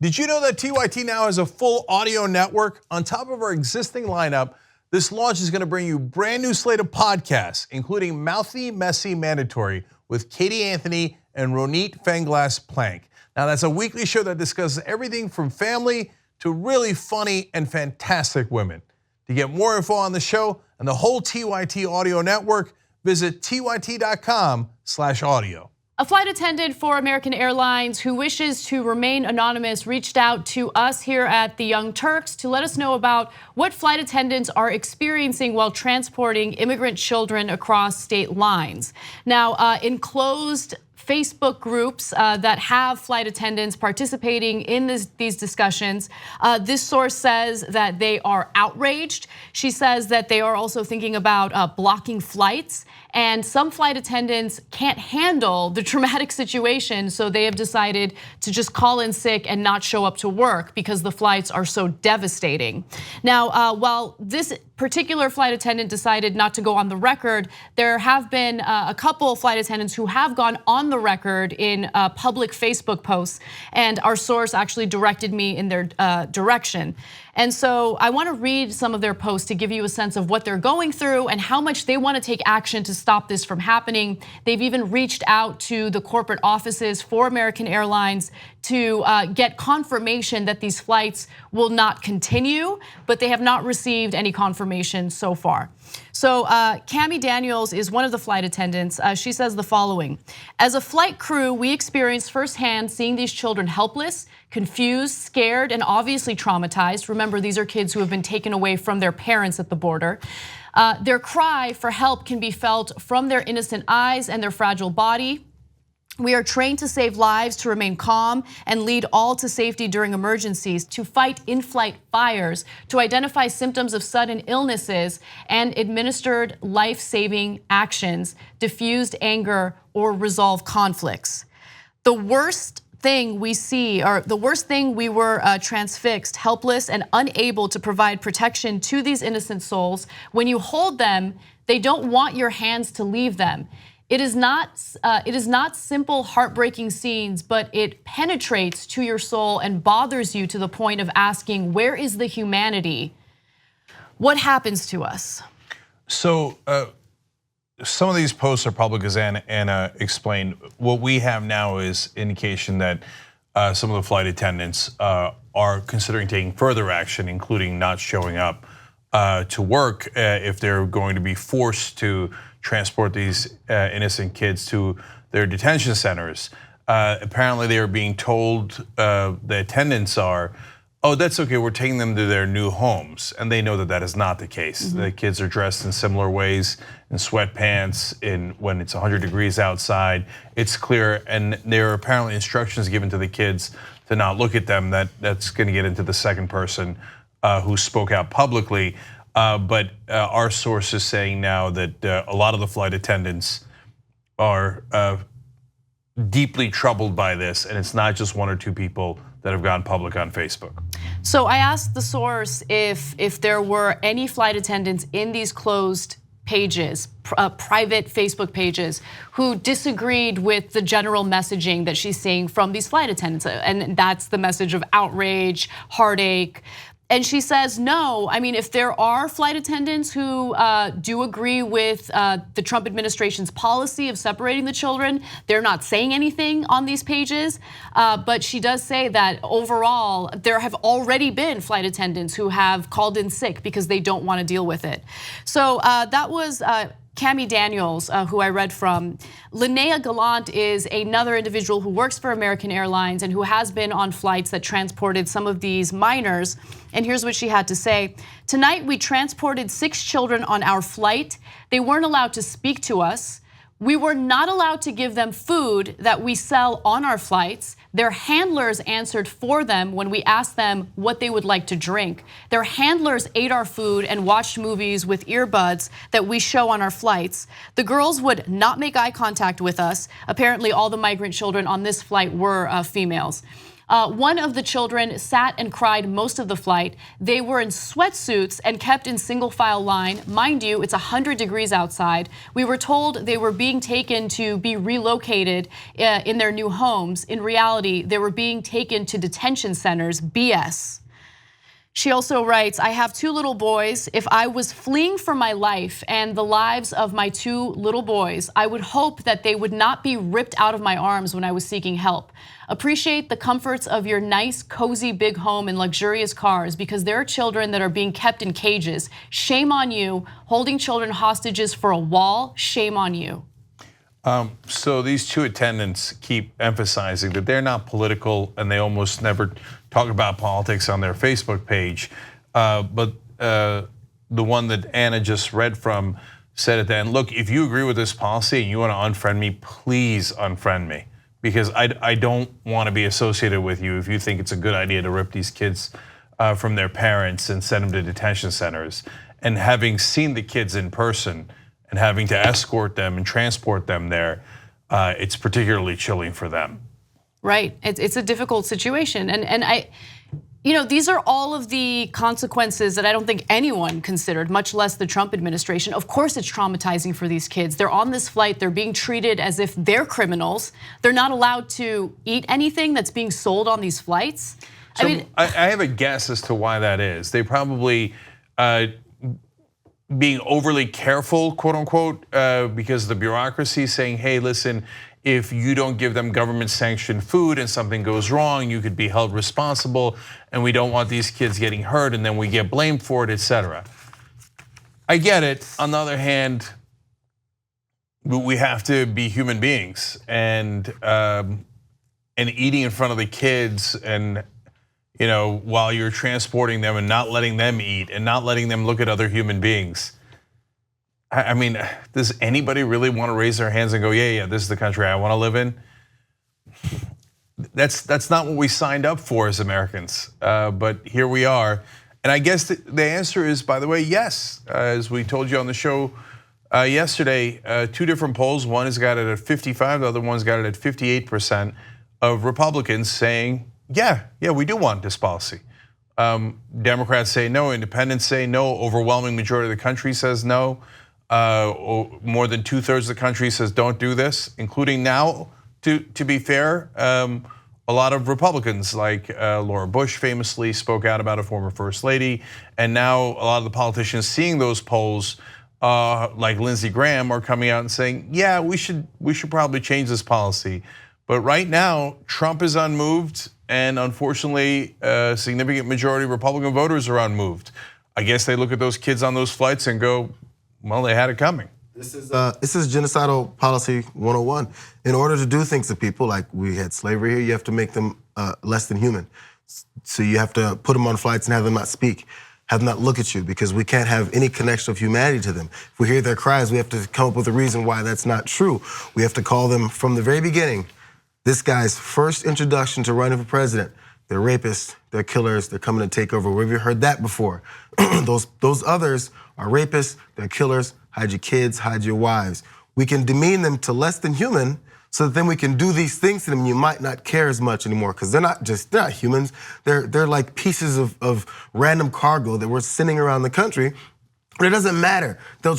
Did you know that TYT now has a full audio network? On top of our existing lineup, this launch is going to bring you a brand new slate of podcasts, including Mouthy Messy Mandatory with Katie Anthony and Ronit Fanglass Plank. Now that's a weekly show that discusses everything from family to really funny and fantastic women. To get more info on the show and the whole TYT audio network, visit tyt.com/audio. A flight attendant for American Airlines who wishes to remain anonymous reached out to us here at the Young Turks to let us know about what flight attendants are experiencing while transporting immigrant children across state lines. Now, in closed Facebook groups that have flight attendants participating in these discussions, this source says that they are outraged. She says that they are also thinking about blocking flights, and some flight attendants can't handle the traumatic situation, so they have decided to just call in sick and not show up to work because the flights are so devastating. Now, while this particular flight attendant decided not to go on the record, there have been a couple of flight attendants who have gone on the record in public Facebook posts, and our source actually directed me in their direction. And so I want to read some of their posts to give you a sense of what they're going through and how much they want to take action to stop this from happening. They've even reached out to the corporate offices for American Airlines to get confirmation that these flights will not continue, but they have not received any confirmation so far. So Cami Daniels is one of the flight attendants. She says the following: as a flight crew, we experienced firsthand seeing these children helpless, confused, scared, and obviously traumatized. Remember, these are kids who have been taken away from their parents at the border. Their cry for help can be felt from their innocent eyes and their fragile body. We are trained to save lives, to remain calm, and lead all to safety during emergencies, to fight in-flight fires, to identify symptoms of sudden illnesses, and administered life-saving actions, diffused anger, or resolve conflicts. The worst thing we see, or the worst thing we were transfixed, helpless, and unable to provide protection to these innocent souls. When you hold them, they don't want your hands to leave them. It is not simple, heartbreaking scenes, but it penetrates to your soul and bothers you to the point of asking, where is the humanity? What happens to us? So some of these posts are public, as Anna explained. What we have now is indication that some of the flight attendants are considering taking further action, including not showing up to work if they're going to be forced to transport these innocent kids to their detention centers. Apparently they are being told, the attendants are, oh, that's okay, we're taking them to their new homes. And they know that that is not the case. The kids are dressed in similar ways, in sweatpants, when it's 100 degrees outside. It's clear, and there are apparently instructions given to the kids to not look at them. That's gonna get into the second person who spoke out publicly. But our source is saying now that a lot of the flight attendants are deeply troubled by this, and it's not just one or two people that have gone public on Facebook. So I asked the source if there were any flight attendants in these closed pages, private Facebook pages, who disagreed with the general messaging that she's seeing from these flight attendants, and that's the message of outrage, heartache. And she says, no, I mean, if there are flight attendants who do agree with the Trump administration's policy of separating the children, they're not saying anything on these pages. But she does say that overall, there have already been flight attendants who have called in sick because they don't want to deal with it. So that was Cami Daniels, who I read from. Linnea Gallant is another individual who works for American Airlines and who has been on flights that transported some of these minors. And here's what she had to say. Tonight, we transported 6 children on our flight. They weren't allowed to speak to us. We were not allowed to give them food that we sell on our flights. Their handlers answered for them when we asked them what they would like to drink. Their handlers ate our food and watched movies with earbuds that we show on our flights. The girls would not make eye contact with us. Apparently, all the migrant children on this flight were females. One of the children sat and cried most of the flight. They were in sweatsuits and kept in single file line. Mind you, it's 100 degrees outside. We were told they were being taken to be relocated in their new homes. In reality, they were being taken to detention centers. BS. She also writes, I have 2 little boys. If I was fleeing for my life and the lives of my 2 little boys, I would hope that they would not be ripped out of my arms when I was seeking help. Appreciate the comforts of your nice, cozy, big home and luxurious cars, because there are children that are being kept in cages. Shame on you. Holding children hostages for a wall, shame on you. So these 2 attendants keep emphasizing that they're not political and they almost never talk about politics on their Facebook page. But the one that Anna just read from said at the end, look, if you agree with this policy and you want to unfriend me, please unfriend me, because I don't want to be associated with you if you think it's a good idea to rip these kids from their parents and send them to detention centers. And having seen the kids in person and having to escort them and transport them there, it's particularly chilling for them. Right, it's a difficult situation, and these are all of the consequences that I don't think anyone considered, much less the Trump administration. Of course it's traumatizing for these kids. They're on this flight, they're being treated as if they're criminals. They're not allowed to eat anything that's being sold on these flights. So I have a guess as to why that is. They probably being overly careful, quote unquote, because the bureaucracy is saying, hey, listen, if you don't give them government sanctioned food and something goes wrong, you could be held responsible, and we don't want these kids getting hurt and then we get blamed for it, etc. I get it. On the other hand, we have to be human beings, and eating in front of the kids and while you're transporting them and not letting them eat and not letting them look at other human beings. I mean, does anybody really want to raise their hands and go, yeah, this is the country I want to live in? That's not what we signed up for as Americans, but here we are. And I guess the answer is, by the way, yes. As we told you on the show yesterday, 2 different polls. One has got it at 55, the other one's got it at 58% of Republicans saying, yeah, we do want this policy. Democrats say no, independents say no, overwhelming majority of the country says no. More than 2/3 of the country says don't do this, including now, to be fair, a lot of Republicans like Laura Bush famously spoke out about a former first lady, and now a lot of the politicians seeing those polls, like Lindsey Graham, are coming out and saying, yeah, we should probably change this policy. But right now, Trump is unmoved, and unfortunately, a significant majority of Republican voters are unmoved. I guess they look at those kids on those flights and go, well, they had it coming. This is genocidal policy 101. In order to do things to people, like we had slavery here, you have to make them less than human. So you have to put them on flights and have them not speak, have them not look at you, because we can't have any connection of humanity to them. If we hear their cries, we have to come up with a reason why that's not true. We have to call them from the very beginning. This guy's first introduction to running for president, they're rapists, they're killers, they're coming to take over. Where have you heard that before? Those others are rapists, they're killers, hide your kids, hide your wives. We can demean them to less than human, so that then we can do these things to them and you might not care as much anymore, because they're not humans, they're like pieces of random cargo that we're sending around the country. But it doesn't matter. They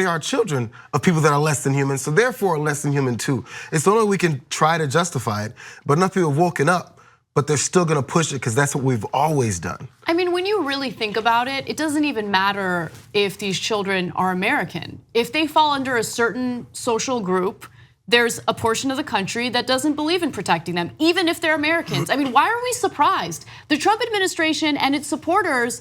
are children of people that are less than human, so therefore are less than human too. It's only we can try to justify it, but enough people have woken up, but they're still gonna push it because that's what we've always done. I mean, when you really think about it, it doesn't even matter if these children are American. If they fall under a certain social group, there's a portion of the country that doesn't believe in protecting them, even if they're Americans. I mean, why are we surprised? The Trump administration and its supporters,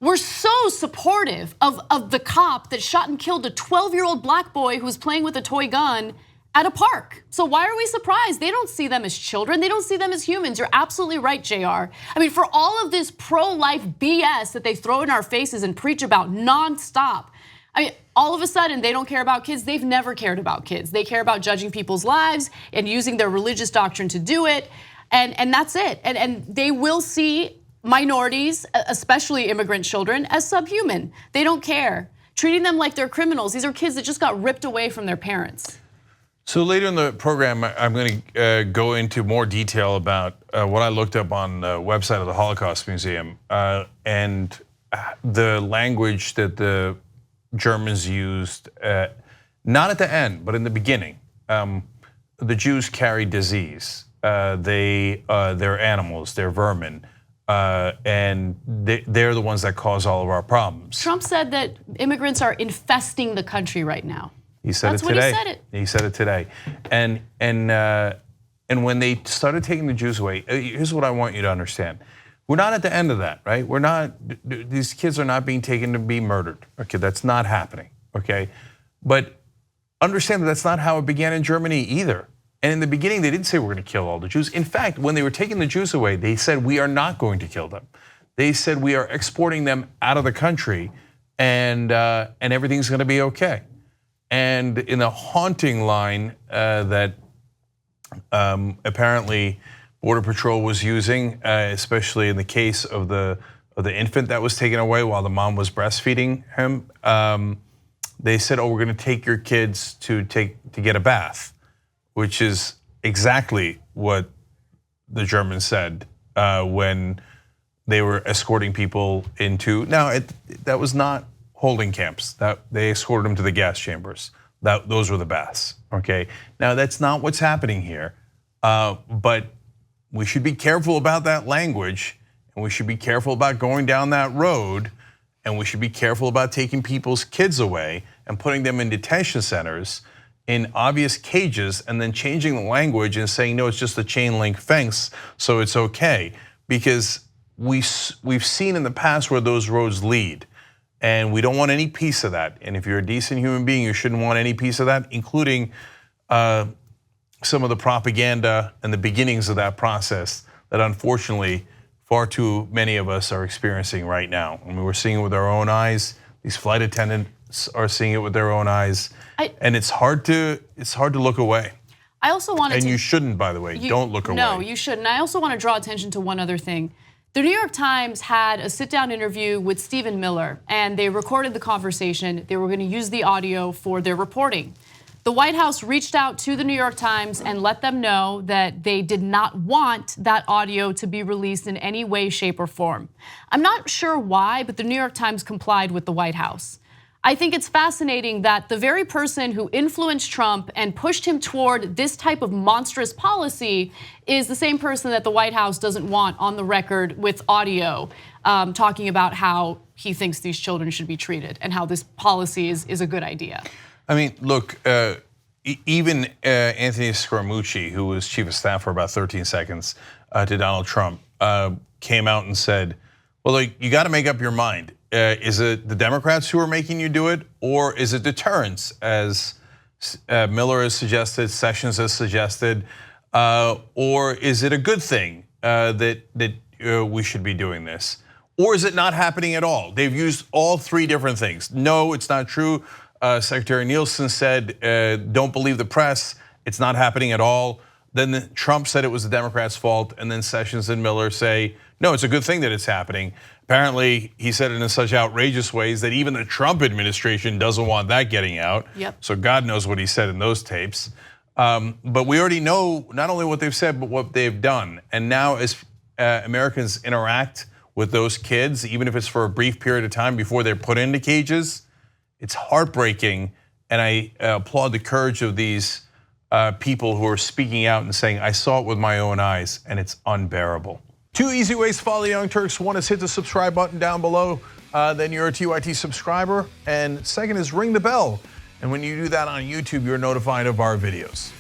we're so supportive of the cop that shot and killed a 12-year-old black boy who was playing with a toy gun at a park. So why are we surprised? They don't see them as children, they don't see them as humans. You're absolutely right, JR. I mean, for all of this pro-life BS that they throw in our faces and preach about nonstop, I mean, all of a sudden they don't care about kids. They've never cared about kids. They care about judging people's lives and using their religious doctrine to do it, and that's it. And they will see minorities, especially immigrant children, as subhuman. They don't care. Treating them like they're criminals. These are kids that just got ripped away from their parents. So later in the program, I'm going to go into more detail about what I looked up on the website of the Holocaust Museum and the language that the Germans used, not at the end, but in the beginning. The Jews carry disease. They're animals, they're vermin, and they're the ones that cause all of our problems. Trump said that immigrants are infesting the country right now. He said That's it today. What he said it. He said it today, and when they started taking the Jews away, here's what I want you to understand: we're not at the end of that, right? We're not. These kids are not being taken to be murdered. Okay, that's not happening. Okay, but understand that that's not how it began in Germany either. And in the beginning, they didn't say we're going to kill all the Jews. In fact, when they were taking the Jews away, they said we are not going to kill them. They said we are exporting them out of the country, and everything's going to be okay. And in a haunting line that apparently Border Patrol was using, especially in the case of the infant that was taken away while the mom was breastfeeding him, they said, "Oh, we're going to take your kids to get a bath," which is exactly what the Germans said when they were escorting people into. Now, that was not holding camps. That they escorted them to the gas chambers. Those were the baths. Okay. Now that's not what's happening here, but we should be careful about that language, and we should be careful about going down that road, and we should be careful about taking people's kids away and putting them in detention centers in obvious cages, and then changing the language and saying no, it's just a chain link fence, so it's okay, because we've seen in the past where those roads lead. And we don't want any piece of that. And if you're a decent human being, you shouldn't want any piece of that, including some of the propaganda and the beginnings of that process that unfortunately far too many of us are experiencing right now. I mean, we're seeing it with our own eyes. These flight attendants are seeing it with their own eyes. And it's hard to look away. I also wanted to. And you shouldn't, by the way, don't look away. No, you shouldn't. I also want to draw attention to one other thing. The New York Times had a sit-down interview with Stephen Miller, and they recorded the conversation. They were going to use the audio for their reporting. The White House reached out to the New York Times and let them know that they did not want that audio to be released in any way, shape, or form. I'm not sure why, but the New York Times complied with the White House. I think it's fascinating that the very person who influenced Trump and pushed him toward this type of monstrous policy is the same person that the White House doesn't want on the record with audio talking about how he thinks these children should be treated and how this policy is a good idea. I mean, look, even Anthony Scaramucci, who was chief of staff for about 13 seconds to Donald Trump, came out and said, well, like, you got to make up your mind. Is it the Democrats who are making you do it, or is it deterrence, as Miller has suggested, Sessions has suggested, or is it a good thing that we should be doing this? Or is it not happening at all? They've used all three different things. No, it's not true. Secretary Nielsen said, don't believe the press. It's not happening at all. Then Trump said it was the Democrats' fault, and then Sessions and Miller say, no, it's a good thing that it's happening. Apparently, he said it in such outrageous ways that even the Trump administration doesn't want that getting out. Yep. So God knows what he said in those tapes. But we already know not only what they've said, but what they've done. And now as Americans interact with those kids, even if it's for a brief period of time before they're put into cages, it's heartbreaking. And I applaud the courage of these people who are speaking out and saying, I saw it with my own eyes, and it's unbearable. 2 easy ways to follow the Young Turks. One is hit the subscribe button down below, then you're a TYT subscriber. And second is ring the bell. And when you do that on YouTube, you're notified of our videos.